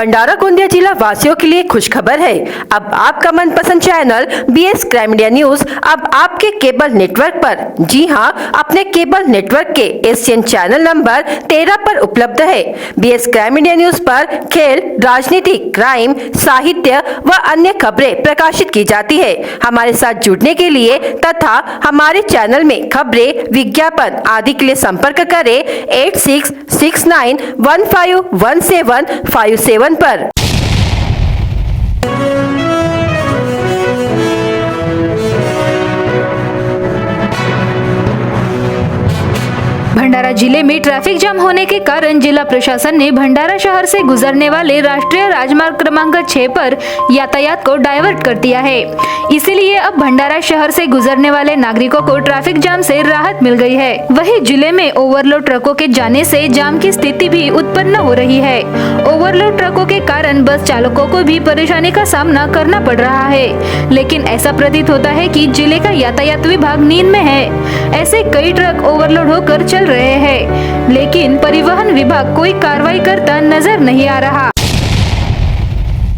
भंडारा गोंदिया जिला वासियों के लिए खुशखबर है। अब आपका मनपसंद channel BS crime India news अब आपके केबल नेटवर्क पर, जी हां, अपने केबल नेटवर्क के एशियन चैनल नंबर 13 पर उपलब्ध है। BS क्राइम इंडिया न्यूज पर खेल, राजनीति, क्राइम, साहित्य व अन्य खबरें प्रकाशित की जाती है। हमारे साथ जुड़ने के लिए तथा हमारे चैनल में खबरें, विज्ञापन आदि के लिए संपर्क करें 8669151757 पर। भंडारा जिले में ट्रैफिक जाम होने के कारण जिला प्रशासन ने भंडारा शहर से गुजरने वाले राष्ट्रीय राजमार्ग क्रमांक 6 पर यातायात को डाइवर्ट कर दिया है। इसीलिए अब भंडारा शहर से गुजरने वाले नागरिकों को ट्रैफिक जाम से राहत मिल गई है। वहीं जिले में ओवरलोड ट्रकों के जाने से जाम की स्थिति भी उत्पन्न हो रही है। ओवरलोड ट्रकों के कारण बस चालकों को भी परेशानी का सामना करना पड़ रहा है। लेकिन ऐसा प्रतीत होता है कि जिले का यातायात विभाग नींद में है। ऐसे कई ट्रक ओवरलोड होकर चल रहे हैं, लेकिन परिवहन विभाग कोई कार्रवाई करता नजर नहीं आ रहा।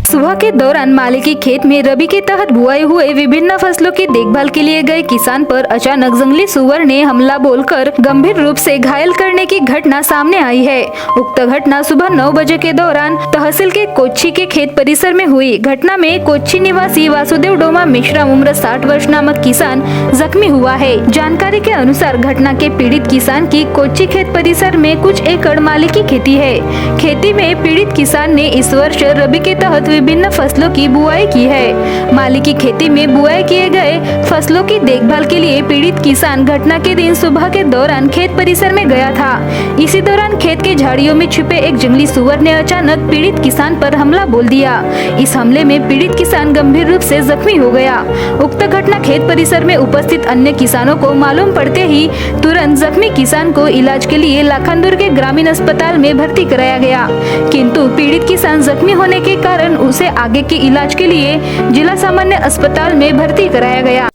सुबह के दौरान मालिकी खेत में रबी के तहत बुआई हुए विभिन्न फसलों की देखभाल के लिए गए किसान पर अचानक जंगली सुअर ने हमला बोलकर गंभीर रूप से घायल करने की घटना सामने आई है। उक्त घटना सुबह 9 बजे के दौरान तहसील के कोच्ची के खेत परिसर में हुई। घटना में कोच्ची निवासी वासुदेव डोमा मिश्रा उम्र 60 वर्ष नामक किसान जख्मी हुआ है। जानकारी के अनुसार घटना के पीड़ित किसान की कोच्ची खेत परिसर में कुछ एकड़ मालिकी खेती है। खेती में पीड़ित किसान ने इस वर्ष रबी के तहत विभिन्न फसलों की बुआई की है। मालिकी खेती में बुआई किए गए फसलों की देखभाल के लिए पीड़ित किसान घटना के दिन सुबह के दौरान खेत परिसर में गया था। इसी दौरान खेत के झाड़ियों में छिपे एक जंगली सुअर ने अचानक पीड़ित किसान पर हमला बोल दिया। इस हमले में पीड़ित किसान गंभीर रूप से जख्मी हो गया। उक्त घटना खेत परिसर में उपस्थित अन्य किसानों को मालूम पड़ते ही तुरंत जख्मी किसान को इलाज के लिए लाखांदूर के ग्रामीण अस्पताल में भर्ती कराया गया, किंतु पीड़ित किसान जख्मी होने के कारण उसे आगे के इलाज के लिए जिला सामान्य अस्पताल में भर्ती कराया गया।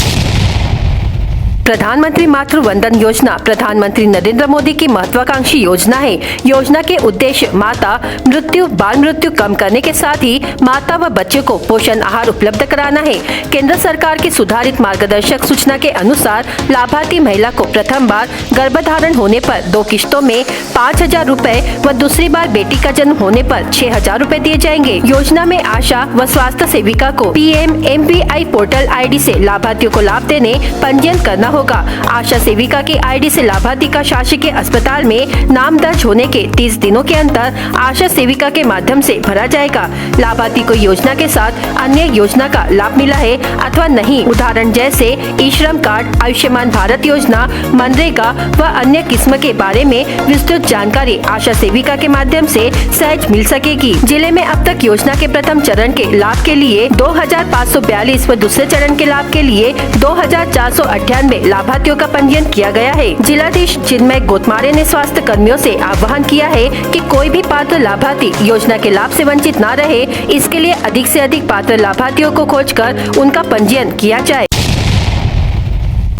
प्रधानमंत्री मातृ वंदन योजना प्रधानमंत्री नरेंद्र मोदी की महत्वाकांक्षी योजना है। योजना के उद्देश्य माता मृत्यु, बाल मृत्यु कम करने के साथ ही माता व बच्चे को पोषण आहार उपलब्ध कराना है। केंद्र सरकार की सुधारित मार्गदर्शक सूचना के अनुसार लाभार्थी महिला को प्रथम बार गर्भधारण होने पर 2 किश्तों में 5,000 रूपए व दूसरी बार बेटी का जन्म होने पर 6,000 रूपए दिए जाएंगे। योजना में आशा व स्वास्थ्य सेविका को PMMBI पोर्टल ID से लाभार्थियों को लाभ देने पंजीयन करना होगा। आशा सेविका की ID से लाभार्थी का शासकीय अस्पताल में नाम दर्ज होने के 30 दिनों के अंदर आशा सेविका के माध्यम से भरा जाएगा। लाभार्थी को योजना के साथ अन्य योजना का लाभ मिला है अथवा नहीं, उदाहरण जैसे ई-श्रम कार्ड, आयुष्मान भारत योजना, मनरेगा व अन्य किस्म के बारे में विस्तृत जानकारी आशा सेविका के माध्यम से सहज मिल सकेगी। जिले में अब तक योजना के प्रथम चरण के लाभ के लिए 2,542 व दूसरे चरण के लाभ के लिए 2,498 लाभार्थियों का पंजीयन किया गया है। जिलाधीश चिन्मय गोतमारे ने स्वास्थ्य कर्मियों से आह्वान किया है कि कोई भी पात्र लाभार्थी योजना के लाभ से वंचित न रहे। इसके लिए अधिक से अधिक पात्र लाभार्थियों को खोजकर उनका पंजीयन किया जाए।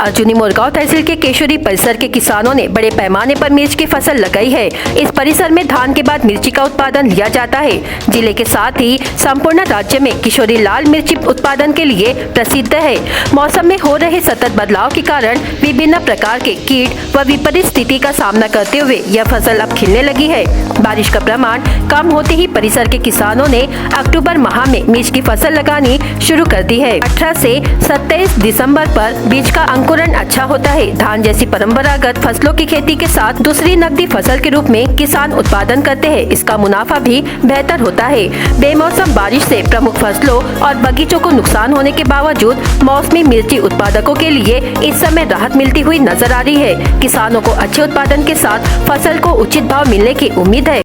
अर्जुनी मोरगांव तहसील के केशोरी परिसर के किसानों ने बड़े पैमाने पर मिर्च की फसल लगाई है। इस परिसर में धान के बाद मिर्ची का उत्पादन लिया जाता है। जिले के साथ ही संपूर्ण राज्य में किशोरी लाल मिर्ची उत्पादन के लिए प्रसिद्ध है। मौसम में हो रहे सतत बदलाव के कारण विभिन्न प्रकार के कीट व विपरीत स्थिति का सामना करते हुए यह फसल अब खिलने लगी है। बारिश का प्रमाण कम होते ही परिसर के किसानों ने अक्टूबर माह में मिर्च की फसल लगानी शुरू कर दी है। 18 से 27 दिसंबर पर बीज का अंकुरण अच्छा होता है। धान जैसी परंपरागत फसलों की खेती के साथ दूसरी नकदी फसल के रूप में किसान उत्पादन करते हैं। इसका मुनाफा भी बेहतर होता है। बेमौसम बारिश से प्रमुख फसलों और बगीचों को नुकसान होने के बावजूद मौसमी मिर्ची उत्पादकों के लिए इस समय राहत मिलती हुई नजर आ रही है। किसानों को अच्छे उत्पादन के साथ फसल को उचित भाव मिलने की उम्मीद है।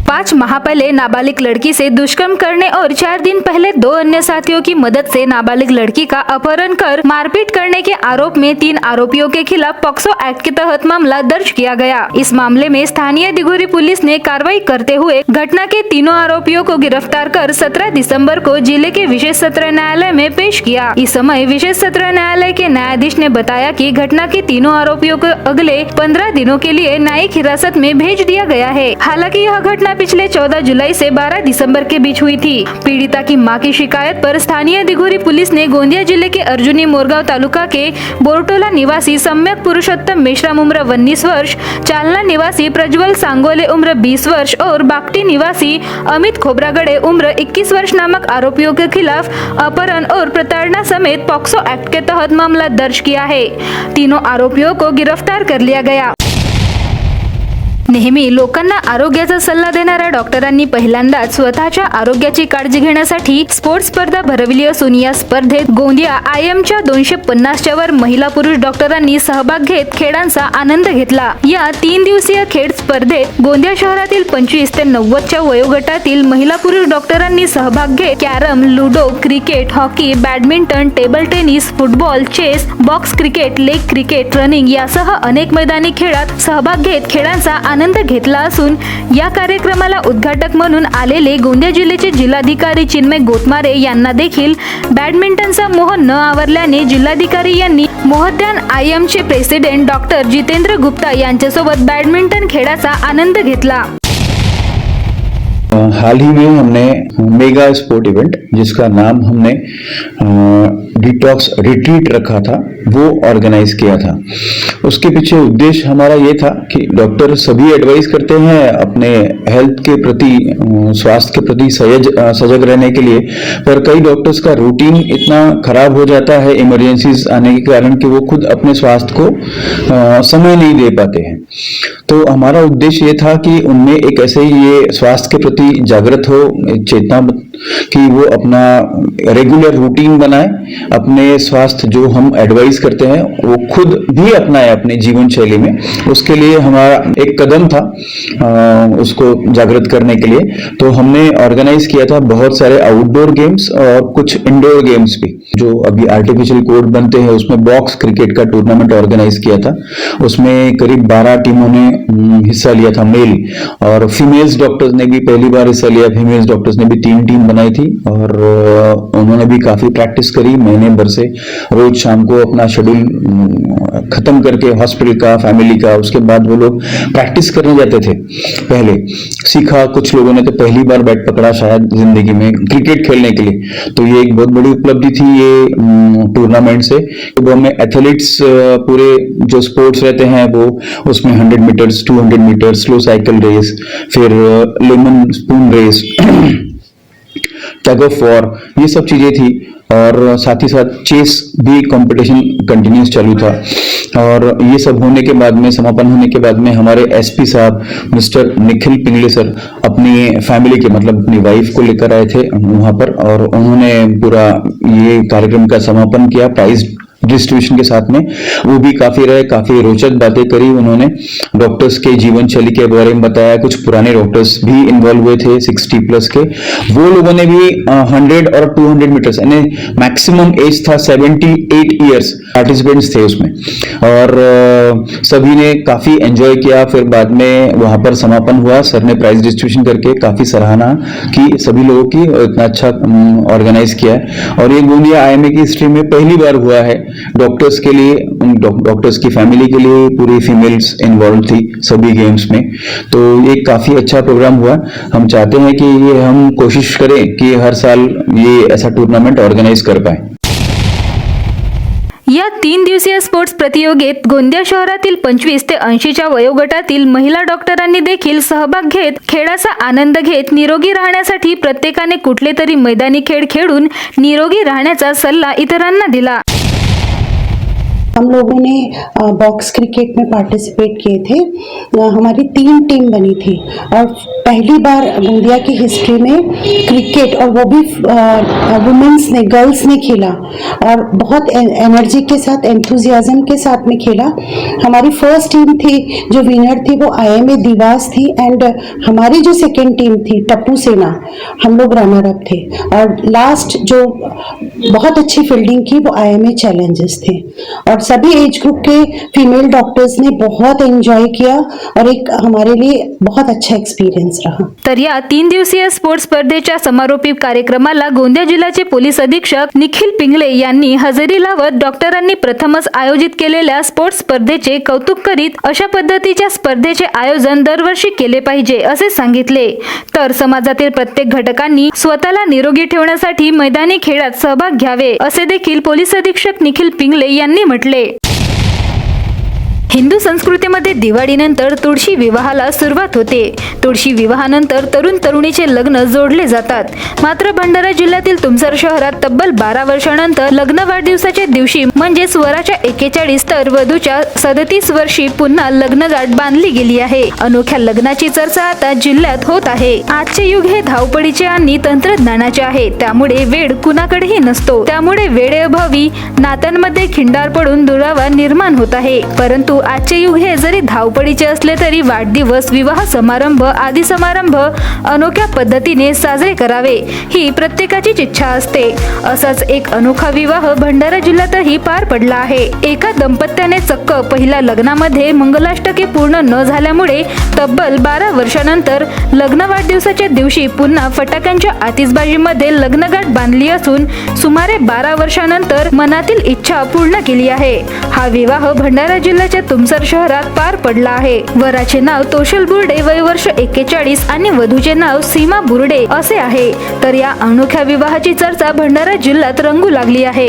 5 माह पहले नाबालिग लड़की से दुष्कर्म करने और 4 दिन पहले 2 अन्य साथियों की मदद से नाबालिग लड़की का अपहरण कर मारपीट करने के आरोप में 3 आरोपियों के खिलाफ पॉक्सो एक्ट के तहत मामला दर्ज किया गया। इस मामले में स्थानीय दिगोरी पुलिस ने कार्रवाई करते हुए घटना के तीनों आरोपियों को गिरफ्तार कर 17 दिसंबर को जिले के विशेष सत्र न्यायालय में पेश किया। इस समय विशेष सत्र न्यायालय के न्यायाधीश ने बताया कि घटना के तीनों आरोपियों को अगले 15 दिनों के लिए न्यायिक हिरासत में भेज दिया गया है। हालांकि यह घटना पिछले 14 जुलाई से 12 दिसंबर के बीच हुई थी। पीड़िता की मां की शिकायत पर स्थानीय दिघोरी पुलिस ने गोंदिया जिले के अर्जुनी मोरगांव तालुका के बोरटोला निवासी सम्यक पुरुषोत्तम मेश्राम उम्र 19 वर्ष, चालना निवासी प्रज्वल सांगोले उम्र 20 वर्ष और बागटी निवासी अमित खोबरागड़े उम्र 21 वर्ष नामक आरोपियों के खिलाफ अपहरण और प्रताड़ना समेत पॉक्सो एक्ट के तहत मामला दर्ज किया है। तीनों आरोपियों को गिरफ्तार कर लिया गया। नेहमी लोकांना आरोग्याचा सल्ला देणाऱ्या डॉक्टरांनी पहिल्यांदाच स्वतःच्या आरोग्याची काळजी घेण्यासाठी स्पोर्ट्स स्पर्धा भरवली असून या स्पर्धेत गोंदिया IMच्या 250च्या वर महिला पुरुष डॉक्टरांनी सहभाग घेत खेळांचा आनंद घेतला। या 3 दिवसीय खेळ स्पर्धेत गोंदिया शहरातील 25 ते 90च्या वयोगटातील महिला पुरुष डॉक्टरांनी सहभाग घेत carrom, ludo, cricket, hockey, badminton, table tennis, football, chess, box cricket, leg cricket, running यासह अनेक मैदानी खेळात सहभाग घेत खेळांचा आनंद घेतला असून या कार्यक्रमाला उद्घाटक म्हणून आलेले गोंदिया जिल्ह्याचे जिल्हाधिकारी चिन्मय गोतमारे यांना देखील बॅडमिंटनचा मोह न आवरल्याने जिल्हाधिकारी यांनी मोहद्यान IMचे प्रेसिडेंट डॉक्टर जितेंद्र गुप्ता यांच्यासोबत बॅडमिंटन खेळाचा आनंद घेतला। हाल ही में हमने मेगा स्पोर्ट इवेंट जिसका नाम हमने डिटॉक्स रिट्रीट रखा था वो ऑर्गेनाइज किया था। उसके पीछे उद्देश्य हमारा ये था कि डॉक्टर सभी एडवाइस करते हैं अपने हेल्थ के प्रति, स्वास्थ्य के प्रति सजग रहने के लिए, पर कई डॉक्टर्स का रूटीन इतना खराब हो जाता है इमरजेंसीज आने के कारण कि वो खुद अपने स्वास्थ्य को समय नहीं दे पाते हैं। तो हमारा उद्देश्य ये था कि उनमें एक ऐसे ये स्वास्थ्य के प्रति जागृत हो, चेतना कि वो अपना रेगुलर रूटीन बनाए, अपने स्वास्थ्य जो हम एडवाइस करते हैं वो खुद भी अपनाए अपने जीवन शैली में। उसके लिए हमारा एक कदम था उसको जागृत करने के लिए। तो हमने ऑर्गेनाइज किया था बहुत सारे आउटडोर गेम्स और कुछ इंडोर गेम्स भी, जो अभी आर्टिफिशियल कोर्ट बनते हैं उसमें बॉक्स क्रिकेट का टूर्नामेंट ऑर्गेनाइज किया था। उसमें करीब 12 टीमों ने हिस्सा लिया था, मेल और फीमेल्स डॉक्टर्स ने भी पहली बार हिस्सा लिया। फीमेल्स डॉक्टर्स ने भी 3 टीम बनाई थी और उन्होंने भी काफी प्रैक्टिस करी महीने भर से। रोज शाम को अपना शेड्यूल खत्म करके हॉस्पिटल का, फैमिली का, उसके बाद वो लोग प्रैक्टिस करने जाते थे। पहले सीखा, कुछ लोगों ने तो पहली बार बैट पकड़ा शायद जिंदगी में क्रिकेट खेलने के लिए। तो ये एक बहुत बड़ी उपलब्धि थी ये टूर्नामेंट से। वो हमें एथलीट्स पूरे जो स्पोर्ट्स रहते हैं वो उसमें 100 meters, 200 meters, slow cycle race, फिर lemon spoon race, tug of war, ये सब चीजें थी। और साथ ही साथ चेस भी कंपटीशन कंटिन्यूस चालू था। और ये सब होने के बाद में, समापन होने के बाद में, हमारे SP साहब मिस्टर निखिल पिंगले सर अपनी फैमिली के, मतलब अपनी वाइफ को लेकर आए थे वहां पर, और उन्होंने पूरा ये कार्यक्रम का समापन किया प्राइज डिस्ट्रीब्यूशन के साथ में। वो भी काफी रहे, काफी रोचक बातें करी उन्होंने, डॉक्टर्स के जीवन शैली के बारे में बताया। कुछ पुराने डॉक्टर्स भी इन्वॉल्व हुए थे 60 प्लस के, वो लोगों ने भी 100 और 200 मीटर्स, यानी मैक्सिमम एज था 78 ईयर्स पार्टिसिपेंट्स थे उसमें। और सभी ने काफी एंजॉय किया। फिर बाद में वहां पर समापन हुआ, सर ने प्राइज डिस्ट्रीब्यूशन करके काफी सराहना की सभी लोगों की, इतना अच्छा ऑर्गेनाइज किया है। और ये गोंदिया IMA की हिस्ट्री में पहली बार हुआ है। डॉक्टर्स के लिए, डॉक्टर्स की फैमिली के लिए पूरी फीमेल्स इन्वॉल्व थी सभी गेम्स में। तो ये काफी अच्छा प्रोग्राम हुआ। हम चाहते हैं कि ये हम कोशिश करें कि हर साल ये ऐसा टूर्नामेंट ऑर्गेनाइज कर पाए। या 3 दिवसीय स्पोर्ट्स प्रतियोगित गोंदिया शहरातील 25 ते 80च्या वयोगटातील महिला डॉक्टरांनी देखील सहभाग घेत खेळाचा आनंद घेत निरोगी राहण्यासाठी प्रत्येकाने कुठले तरी मैदानी खेळ खेळून निरोगी राहण्याचा सल्ला इतरांना दिला। हम लोगों ने बॉक्स क्रिकेट में पार्टिसिपेट किए थे। हमारी 3 टीम बनी थी और पहली बार गोंदिया की हिस्ट्री में क्रिकेट, और वो भी वुमेन्स ने, गर्ल्स ने खेला और बहुत एनर्जी के साथ, एंथुजियाज्म के साथ में खेला। हमारी फर्स्ट टीम थी जो विनर थी वो IMA दिवास थी, एंड हमारी जो सेकेंड टीम थी टप्पू सेना, हम लोग रनर अप थे। और लास्ट जो बहुत अच्छी फील्डिंग की वो IMA चैलेंजेस थे। और सभी एज ग्रुप के फीमेल डॉक्टर्स ने बहुत एंजॉय किया और एक हमारे लिए बहुत अच्छा एक्सपीरियंस रहा। तर या 3 दिवसीय स्पोर्ट्स स्पर्धेच्या समारोपी कार्यक्रमाला गोंदिया जिल्ह्याचे पोलीस अधीक्षक निखिल पिंगळे यांनी हजेरी लावत डॉक्टरांनी प्रथमच आयोजित केलेल्या स्पोर्ट्स स्पर्धेचे कौतुक करीत अशा पद्धतीच्या स्पर्धेचे आयोजन दरवर्षी केले पाहिजे असे सांगितले। तर समाजातील प्रत्येक घटकांनी स्वतःला निरोगी ठेवण्यासाठी मैदानी खेळात सहभाग घ्यावे असे देखील पोलीस अधीक्षक निखिल पिंगळे यांनी म्हटले। हिंदू संस्कृतीमध्ये दिवाळीनंतर तुळशी विवाहाला सुरुवात होते। तुळशी विवाहानंतर तरुण तरुणीचे लग्न जोडले जातात। मात्र भंडारा जिल्ह्यातील तुमसर शहरात तब्बल 12 वर्षांनंतर लग्न वाढदिवसाच्या दिवशी म्हणजे स्वराच्या 41 तर वधूच्या 37 वर्षी पुन्हा लग्नगाठ बांधली गेली आहे। अनोख्या लग्नाची चर्चा आता जिल्ह्यात होत आहे। आजचे युग हे धावपळीचे आणि तंत्रज्ञानाचे आहे, त्यामुळे वेळ कुणाकडेही नसतो। त्यामुळे वेळेअभावी नात्यांमध्ये खिंडार पडून दुरावा निर्माण होत आहे। परंतु आजचे युग हे जरी धावपळीचे असले तरी वाढदिवस, विवाह समारंभ आदी समारंभ अनोख्या पद्धतीने साजरे करावे ही प्रत्येकाचीच इच्छा असते। असाच एक अनोखा विवाह भंडारा जिल्ह्यातही पार पडला आहे। एका दंपत्याने चक्क पहिल्या लग्नामध्ये मंगलाष्टके पूर्ण न झाल्यामुळे तब्बल 12 वर्षांनंतर लग्न वाढदिवसाच्या दिवशी पुन्हा फटाक्यांच्या आतिषबाजीमध्ये लग्नगाठ बांधली असून सुमारे 12 वर्षांनंतर मनातील इच्छा पूर्ण केली आहे। हा विवाह भंडारा जिल्ह्याच्या तुमसर शहरात पार पडला आहे। वराचे नाव तोषल बुर्डे, वय वर्ष 41 आणि वधूचे नाव सीमा बुर्डे असे आहे। तर या अनोख्या विवाहाची चर्चा भंडारा जिल्ह्यात रंगू लागली आहे।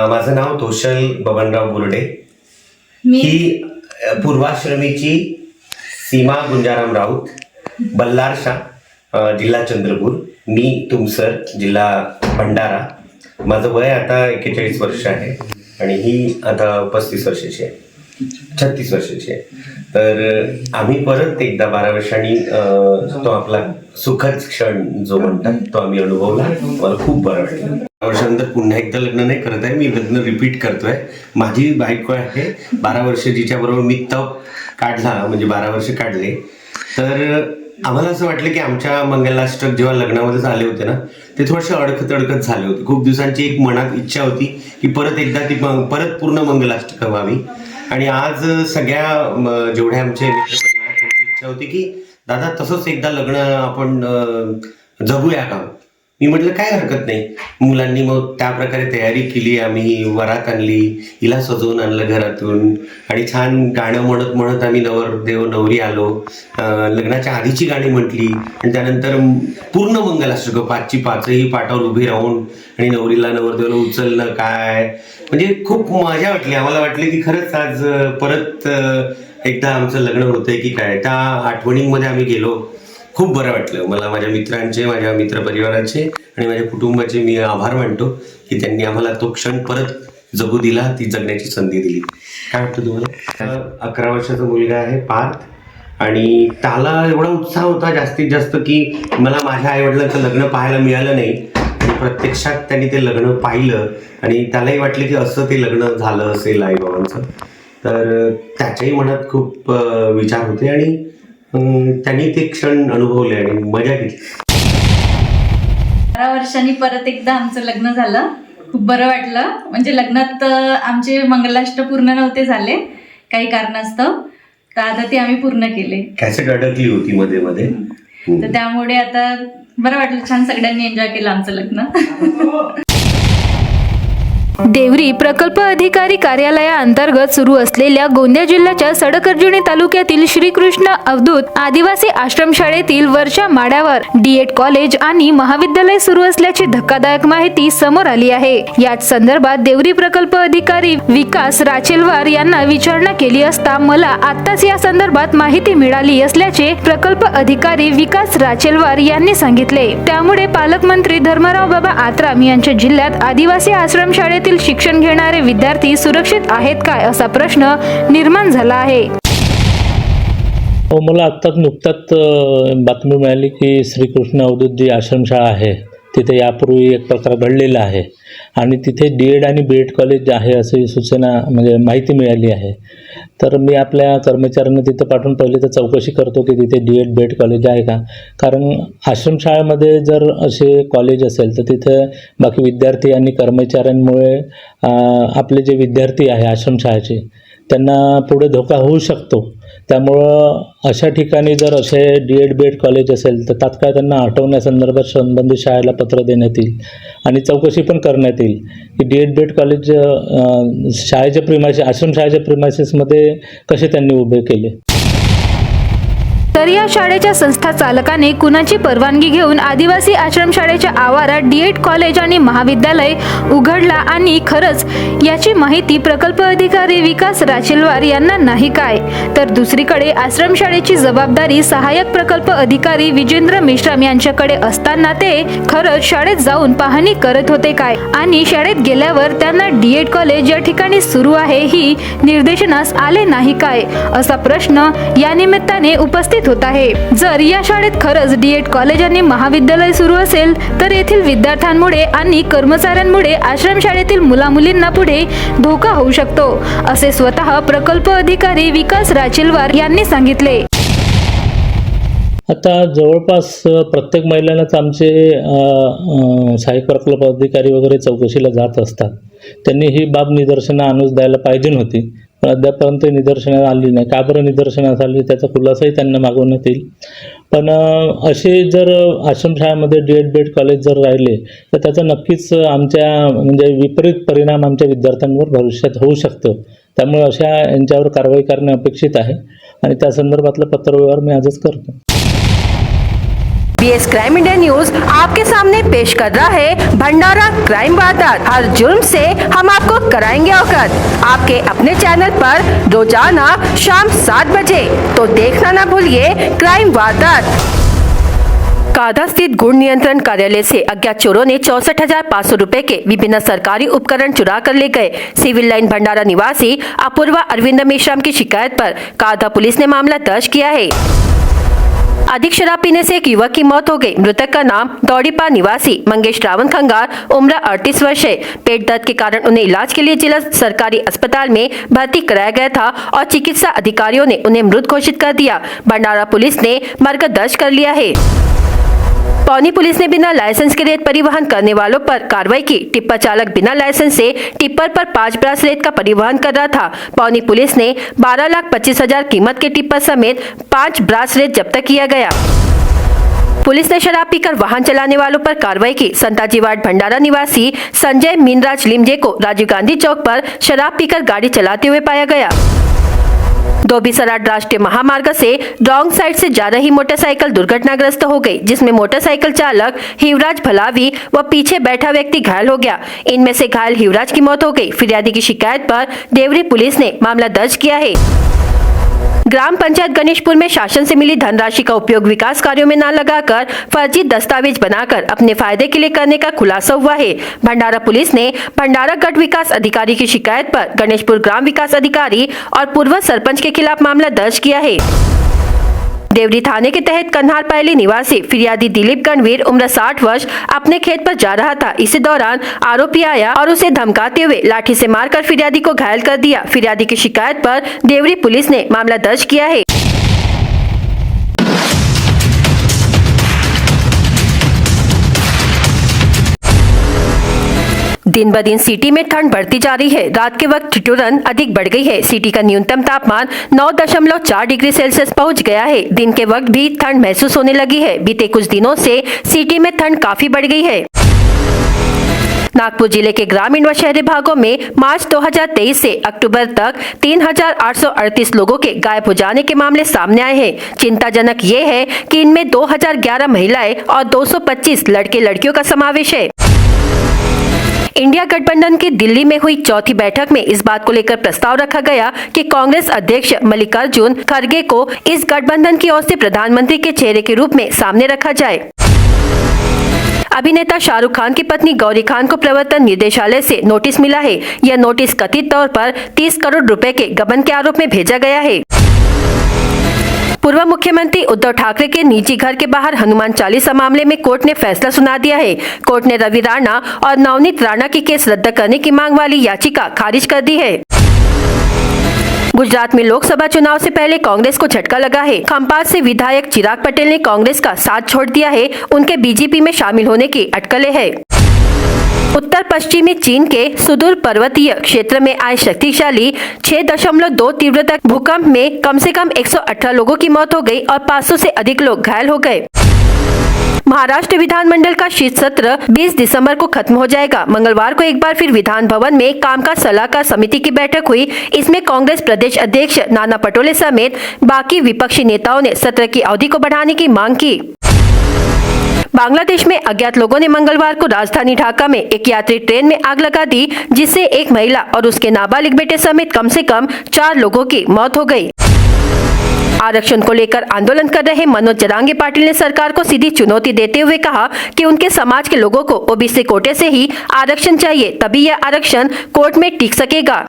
माझं नाव तोषल बबनराव बुर्डे, ही पूर्वाश्रमीची सीमा गुंजाराम राऊत, बल्लारशा, जिल्हा चंद्रपूर, मी तुमसर, जिल्हा भंडारा। माझं वय आता 41 वर्ष आहे आणि ही आता 35 वर्षाची आहे, 36 वर्षाची आहे। तर आम्ही परत एकदा 12 वर्षांनी तो आपला सुखद क्षण जो म्हणतात तो आम्ही अनुभवला। मला खूप बरं वाटलं। वर्षानंतर पुन्हा एकदा लग्न नाही करत आहे, मी लग्न रिपीट करतोय। माझी बायको आहे 12 वर्ष, जिच्या बरोबर मी तप काढला, म्हणजे 12 वर्ष काढले। तर आम्हाला असं वाटलं की आमच्या मंगलाष्टक जेव्हा लग्नामध्ये झाले होते ना, ते थोडेसे अडकत झाले होते। खूप दिवसांची एक मनात इच्छा होती की परत एकदा ती परत पूर्ण मंगलाष्टक व्हावी। आणि आज सगळ्या जेवढ्या आमचे इच्छा होती की दादा तसंच एकदा लग्न आपण जगूया का। मी म्हटलं काय हरकत नाही. मुलांनी मग त्या प्रकारे तयारी केली. आम्ही वरात आणली, हिला सजवून आणलं घरातून आणि छान गाणं म्हणत म्हणत आम्ही नवरदेव नवरी आलो. लग्नाच्या आधीची गाणी म्हटली आणि त्यानंतर पूर्ण मंगलाष्टक 5ची 5ही पाठावर उभी राहून आणि नवरीला नवरदेवाला उचलणं काय म्हणजे खूप मजा वाटली. आम्हाला वाटलं की खरंच आज परत एकदा आमचं लग्न होतंय की काय. त्या आठवणींमध्ये आम्ही गेलो. खूप बरं वाटलं मला. माझ्या मित्रांचे, माझ्या मित्रपरिवाराचे आणि माझ्या कुटुंबाचे मी आभार मानतो की त्यांनी आम्हाला तो क्षण परत जगू दिला, ती जगण्याची संधी दिली. काय वाटतं तुम्हाला? 11 वर्षाचा मुलगा आहे पार्थ आणि त्याला एवढा उत्साह होता जास्तीत जास्त की मला माझ्या आईवडिलांचं लग्न पाहायला मिळालं नाही आणि प्रत्यक्षात त्यांनी ते लग्न पाहिलं आणि त्यालाही वाटलं की असं ते लग्न झालं असेल आईबाबांचं. तर त्याच्याही मनात खूप विचार होते आणि त्यांनी ते क्षण अनुभवले आणि मजा घेतली. 12 वर्षांनी परत एकदा आमचं लग्न झालं. खूप बरं वाटलं. म्हणजे लग्नात आमचे मंगलाष्ट पूर्ण नव्हते झाले काही कारणास्तव, तर आता ते आम्ही पूर्ण केले. कॅसेट अडकली होती मध्ये मध्ये, तर त्यामुळे आता बरं वाटलं. छान सगळ्यांनी एन्जॉय केलं आमचं लग्न. देवरी प्रकल्प अधिकारी कार्यालयाअंतर्गत सुरू असलेल्या गोंदिया जिल्ह्याच्या सडकअर्जुनी तालुक्यातील श्रीकृष्ण अवधूत आदिवासी आश्रमशाळेतील वरच्या माळ्यावर डीएड कॉलेज आणि महाविद्यालय सुरू असल्याची धक्कादायक माहिती समोर आली आहे. याच संदर्भात देवरी प्रकल्प अधिकारी विकास राचेलवार यांना विचारणा केली असता मला आत्ताच या संदर्भात माहिती मिळाली असल्याचे प्रकल्प अधिकारी विकास राचेलवार यांनी सांगितले. त्यामुळे पालकमंत्री धर्मराव बाबा आत्राम यांच्या जिल्ह्यात आदिवासी आश्रमशाळेत शिक्षण घेणारे विद्यार्थी सुरक्षित आहेत काय असा प्रश्न निर्माण झाला आहे. मला नुकताच बातमी मिळाली की श्रीकृष्ण अवधूत जी आश्रमशाळा आहे तिथे यापूर्वी एक प्रकार घडलेला आहे आणि तिथे डीएड आणि बीएड कॉलेज आहे अशी सूचना म्हणजे माहिती मिळाली आहे. तर मी आपल्या कर्मचाऱ्यांना तिथे पाठवून पहिले तर चौकशी करतो की तिथे डीएड बीएड कॉलेज आहे का. कारण आश्रमशाळेमध्ये जर असे कॉलेज असेल तर तिथे बाकी विद्यार्थी आणि कर्मचाऱ्यांमुळे आपले जे विद्यार्थी आहे आश्रमशाळेचे त्यांना पुढे धोका होऊ शकतो. त्यामुळं अशा ठिकाणी जर असे डीएड बीएड कॉलेज असेल तर तात्काळ त्यांना हटवण्यासंदर्भात संबंधित शाळेला पत्र देण्यात येईल आणि चौकशी पण करण्यात येईल की डीएड बीएड कॉलेज शाळेच्या आश्रमशाळेच्या प्रिमायसेसमध्ये कसे त्यांनी उभे केले. तर या शाळेच्या संस्था चालकाने कुणाची परवानगी घेऊन आदिवासी आश्रमशाळेच्या आवारात डीएड कॉलेज आणि महाविद्यालय उघडला आणि खरंच याची माहिती प्रकल्प अधिकारी विकास राचेलवार यांना नाही काय. तर दुसरीकडे आश्रमशाळेची जबाबदारी सहाय्यक प्रकल्प अधिकारी विजेंद्र मेश्राम यांच्याकडे असताना ते खरंच शाळेत जाऊन पाहणी करत होते काय आणि शाळेत गेल्यावर त्यांना डीएड कॉलेज या ठिकाणी सुरू आहे ही निर्देशनास आले नाही काय असा प्रश्न या निमित्ताने उपस्थित होत आहे. जर या शाळेत खरंच डीएड कॉलेज आणि महाविद्यालय सुरू असेल तर येथील विद्यार्थ्यांमुळे आणि कर्मचाऱ्यांमुळे आश्रमशाळेतील मुलामुलींना पुढे धोका होऊ शकतो असे स्वतः प्रकल्प अधिकारी विकास राचेलवार यांनी सांगितले. आता जवळपास प्रत्येक महिलांनाच आमचे सहाय्यक प्रकल्प अधिकारी वगैरे चौकशीला जात असतात. त्यांनी ही बाब निदर्शनास आणून द्यायला पाहिजे होती, पण अद्यापर्यंत निदर्शनास आली नाही. का बरं निदर्शनास आली त्याचा खुलासाही त्यांना मागवण्यात येईल. पण असे जर आश्रमशाळेमध्ये डीएड बीएड कॉलेज जर राहिले तर त्याचा नक्कीच आमच्या म्हणजे विपरीत परिणाम आमच्या विद्यार्थ्यांवर भविष्यात होऊ शकतो. त्यामुळे अशा यांच्यावर कारवाई करणे अपेक्षित आहे आणि त्या संदर्भातला पत्रव्यवहार मी आजच करतो. बीएस क्राइम इंडिया न्यूज आपके सामने पेश कर रहा है भंडारा क्राइम वारदात। हर जुर्म से हम आपको कराएंगे अवगत। आपके अपने चैनल पर रोजाना शाम 7 बजे, तो देखना ना भूलिए क्राइम वारदात। कादा स्थित गुण नियंत्रण कार्यालय से अज्ञात चोरों ने 64,500 रुपए के विभिन्न सरकारी उपकरण चुरा कर ले गए। सिविल लाइन भंडारा निवासी अपूर्वा अरविंद मेश्राम की शिकायत पर कादा पुलिस ने मामला दर्ज किया है। अधिक शराब पीने से एक युवक की मौत हो गई। मृतक का नाम दौड़ीपा निवासी मंगेश रावण खंगार, उम्र 38 वर्ष है। पेट दर्द के कारण उन्हें इलाज के लिए जिला सरकारी अस्पताल में भर्ती कराया गया था और चिकित्सा अधिकारियों ने उन्हें मृत घोषित कर दिया। भंडारा पुलिस ने मरकज दर्ज कर लिया है। पौनी पुलिस ने बिना लाइसेंस के रेत परिवहन करने वालों पर कार्रवाई की। टिप्पर चालक बिना लाइसेंस से टिप्पर पर 5 ब्रास रेत का परिवहन कर रहा था। पौनी पुलिस ने 12,25,000 कीमत के टिप्पर समेत 5 ब्रास रेत जब्त किया गया। पुलिस ने शराब पीकर वाहन चलाने वालों पर कार्रवाई की। संताजीवाड़ भंडारा निवासी संजय मीनराज लिमजे को राजीव गांधी चौक पर शराब पीकर गाड़ी चलाते हुए पाया गया। धोबी-सराट राष्ट्रीय महामार्ग से रॉन्ग साइड से जा रही मोटरसाइकिल दुर्घटनाग्रस्त हो गई, जिसमें मोटरसाइकिल चालक हिवराज भलावी व पीछे बैठा व्यक्ति घायल हो गया। इनमें से घायल हिवराज की मौत हो गई। फिरियादी की शिकायत पर देवरी पुलिस ने मामला दर्ज किया है। ग्राम पंचायत गणेशपुर में शासन से मिली धनराशि का उपयोग विकास कार्यों में न लगाकर फर्जी दस्तावेज बनाकर अपने फायदे के लिए करने का खुलासा हुआ है। भंडारा पुलिस ने भंडारा गढ़ विकास अधिकारी की शिकायत पर गणेशपुर ग्राम विकास अधिकारी और पूर्व सरपंच के खिलाफ मामला दर्ज किया है। देवरी थाने के तहत कन्हार पायली निवासी फिरियादी दिलीप गणवीर उम्र 60 वर्ष अपने खेत पर जा रहा था। इसी दौरान आरोपी आया और उसे धमकाते हुए लाठी से मारकर फिरियादी को घायल कर दिया। फिरियादी की शिकायत पर देवरी पुलिस ने मामला दर्ज किया है। दिन ब दिन सिटी में ठंड बढ़ती जा रही है। रात के वक्त ठिठुरन अधिक बढ़ गई है। सिटी का न्यूनतम तापमान 9.4 डिग्री सेल्सियस पहुंच गया है। दिन के वक्त भी ठंड महसूस होने लगी है। बीते कुछ दिनों से सिटी में ठंड काफी बढ़ गई है। नागपुर जिले के ग्रामीण व शहरी भागों में मार्च 2023 से अक्टूबर तक 3,838 लोगों के गायब हो जाने के मामले सामने आए हैं। चिंताजनक ये है कि इनमें 2011 महिलाएं और 225 लड़के लड़कियों का समावेश है। इंडिया गठबंधन की दिल्ली में हुई चौथी बैठक में इस बात को लेकर प्रस्ताव रखा गया कि कांग्रेस अध्यक्ष मल्लिकार्जुन खड़गे को इस गठबंधन की ओर से प्रधानमंत्री के चेहरे के रूप में सामने रखा जाए। अभिनेता शाहरुख खान की पत्नी गौरी खान को प्रवर्तन निदेशालय से नोटिस मिला है। यह नोटिस कथित तौर पर 30 करोड़ रुपए के गबन के आरोप में भेजा गया है। पूर्व मुख्यमंत्री उद्धव ठाकरे के निजी घर के बाहर हनुमान चालीसा मामले में कोर्ट ने फैसला सुना दिया है। कोर्ट ने रवि राणा और नवनीत राणा की केस रद्द करने की मांग वाली याचिका खारिज कर दी है। गुजरात में लोकसभा चुनाव से पहले कांग्रेस को झटका लगा है। खंपात से विधायक चिराग पटेल ने कांग्रेस का साथ छोड़ दिया है। उनके बीजेपी में शामिल होने की अटकलें हैं। उत्तर पश्चिमी चीन के सुदूर पर्वतीय क्षेत्र में आए शक्तिशाली 6.2 तीव्रता भूकंप में कम से कम 118 लोगों की मौत हो गई और 500 से अधिक लोग घायल हो गए। महाराष्ट्र विधानमंडल का शीत सत्र 20 दिसंबर को खत्म हो जाएगा। मंगलवार को एक बार फिर विधान भवन में कामकाज सलाहकार समिति की बैठक हुई। इसमें कांग्रेस प्रदेश अध्यक्ष नाना पटोले समेत बाकी विपक्षी नेताओं ने सत्र की अवधि को बढ़ाने की मांग की। बांग्लादेश में अज्ञात लोगों ने मंगलवार को राजधानी ढाका में एक यात्री ट्रेन में आग लगा दी, जिससे एक महिला और उसके नाबालिग बेटे समेत कम से कम 4 लोगों की मौत हो गई। आरक्षण को लेकर आंदोलन कर रहे मनोज जरांगे पाटिल ने सरकार को सीधी चुनौती देते हुए कहा कि उनके समाज के लोगों को ओबीसी कोटे से ही आरक्षण चाहिए, तभी यह आरक्षण कोर्ट में टिक सकेगा।